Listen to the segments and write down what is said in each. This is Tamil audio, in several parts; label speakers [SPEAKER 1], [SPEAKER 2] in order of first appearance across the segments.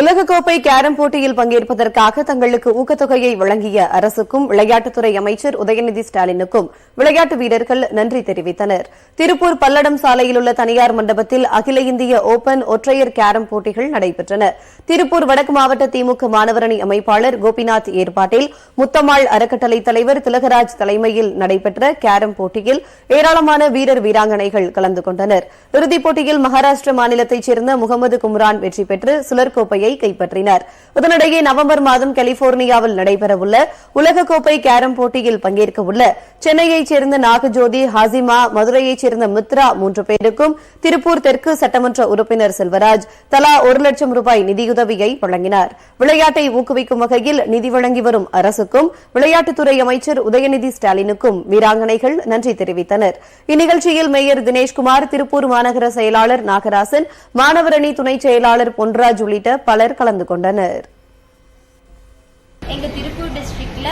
[SPEAKER 1] உலகக்கோப்பை கேரம் போட்டியில் பங்கேற்பதற்காக தங்களுக்கு ஊக்கத்தொகையை வழங்கிய அரசுக்கும் விளையாட்டுத்துறை அமைச்சர் உதயநிதி ஸ்டாலினுக்கும் விளையாட்டு வீரர்கள் நன்றி தெரிவித்தனர். திருப்பூர் பல்லடம் சாலையில் உள்ள தனியார் மண்டபத்தில் அகில இந்திய ஓபன் ஒற்றையர் கேரம் போட்டிகள் நடைபெற்றன. திருப்பூர் வடக்கு மாவட்ட திமுக மாணவரணி அமைப்பாளர் கோபிநாத் ஏற்பாட்டில் முத்தம்மாள் அறக்கட்டளை தலைவர் திலகராஜ் தலைமையில் நடைபெற்ற கேரம் போட்டியில் ஏராளமான வீரர் வீராங்கனைகள் கலந்து கொண்டனர். இறுதிப் போட்டியில் மகாராஷ்டிர மாநிலத்தைச் சேர்ந்த முகமது கும்ரான் வெற்றி பெற்று சுழற்கோப்பையை கைப்பற்றினார். இதனிடையே நவம்பர் மாதம் கலிபோர்னியாவில் நடைபெறவுள்ள உலகக்கோப்பை கேரம் போட்டியில் பங்கேற்கவுள்ள சென்னையைச் சேர்ந்த நாகஜோதி, ஹாசிமா, மதுரையைச் சேர்ந்த மித்ரா 3 பேருக்கும் திருப்பூர் தெற்கு சட்டமன்ற உறுப்பினர் செல்வராஜ் தலா 1 லட்சம் ரூபாய் நிதியுதவியை வழங்கினார். விளையாட்டை ஊக்குவிக்கும் வகையில் நிதி வழங்கி வரும் அரசுக்கும் விளையாட்டுத்துறை அமைச்சர் உதயநிதி ஸ்டாலினுக்கும் வீராங்கனைகள் நன்றி தெரிவித்தனர். இந்நிகழ்ச்சியில் மேயர் தினேஷ்குமார், திருப்பூர் மாநகர செயலாளர் நாகராசன், மாணவரணி துணைச் செயலாளர் பொன்ராஜ் உள்ளிட்ட பலர் கலந்து கொண்டனர்.
[SPEAKER 2] எங்க திருப்பூர் டிஸ்ட்ரிக்ட்ல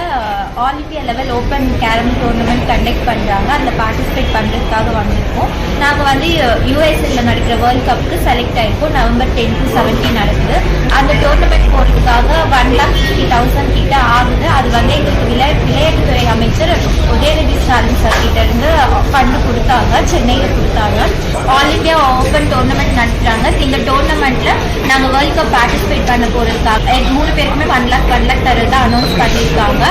[SPEAKER 2] all India level open carrom tournament conduct பண்றாங்க. அதுல பார்ட்டிசிபேட் பண்றதுக்காக வந்திருக்கோம். நாங்க வந்து யூஎஸ்ஏல நடக்கிற வேர்ல்ட் கப்புக்கு செலக்ட் ஆயிருக்கோம். நவம்பர் 10 to 17 நடக்குது. அந்த டோர்னமெண்ட் போறதுக்காக 1,50,000 கிட்ட ஆகுது. அது வந்து எங்களுக்கு விளையாட்டுத்துறை அமைச்சர் உதயநிதி ஸ்டாலின் சார் கிட்ட இருந்து ஃபண்ட் கொடுத்தாங்க, சென்னையில கொடுத்தாங்க. ஆல் இந்தியா ஓப்பன் டோர்னமெண்ட் நடத்துறாங்க. இந்த டோர்னமெண்ட்ல நாங்க வேர்ல்ட் கப் பார்ட்டிசிபேட் பண்ண போறதுக்காக 3 பேருக்குமே 1 lakh தரதா அனௌன்ஸ் பண்ணியிருக்காங்க.